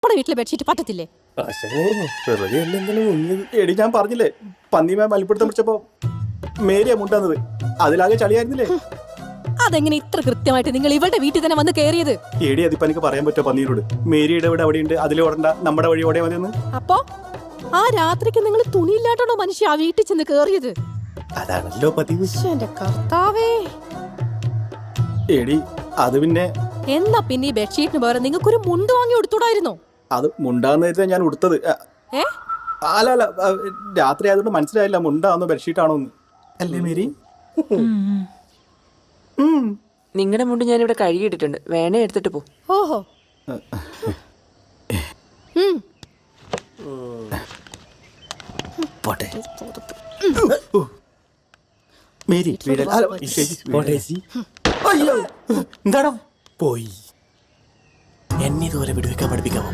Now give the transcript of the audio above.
നമ്മുടെ വീട്ടിലെ ബെഡ്ഷീറ്റ് പറ്റത്തില്ലേ? എടി ഞാൻ പറഞ്ഞില്ലേ പന്നിമേ മലപ്പിടുത്തം പിടിച്ചപ്പോ മേരിയാ മുണ്ടാന്നത്, അതിലാകെ ചളിയായിരുന്നില്ലേ? അതെങ്ങനെ ഇത്ര കൃത്യമായിട്ട് നിങ്ങൾ ഇവളുടെ വീട്ടിൽ തന്നെ വന്ന് കയറിയത്? എടി അതിപ്പോ എനിക്ക് പറയാൻ പറ്റുമോ പന്നീരോട്? മേരിയുടെ വീട് അവിടെയുണ്ട്, അതിൽ ഓടണ്ട, നമ്മുടെ വഴി ഓടേ മതിയെന്ന്. അപ്പോ ആ രാത്രിക്ക് നിങ്ങൾ തുണിയില്ലാട്ടോ മനുഷ്യ ആ വീട്ടിൽ ചെന്ന് കേറിയത്? അതാണല്ലോ പതിവ്. എന്റെ കർത്താവേ. എടി അത് പിന്നെ എന്നാ പിന്നെ ഈ ബെഡ്ഷീറ്റിന് പകരം നിങ്ങൾക്കൊരു മുണ്ട് വാങ്ങി കൊടുത്തൂടായിരുന്നോ? അത് മുണ്ടാന്ന് ഞാൻ ഉടുത്തത്. അല്ല അല്ല, രാത്രി ആയതുകൊണ്ട് മനസ്സിലായില്ല മുണ്ടാന്നോ ബെഡ്ഷീറ്റ് ആണോന്ന്. അല്ലേ മേരി? നിങ്ങളുടെ മുണ്ട് ഞാനിവിടെ കഴുകിയിട്ടിട്ടുണ്ട്, വേണേ എടുത്തിട്ട് പോ. ഓഹോ. പോട്ടെ മേരി. എന്താണോ പോയി എന്നെ ഇതുപോലെ വിടുവിക്കാൻ പഠിപ്പിക്കാമോ?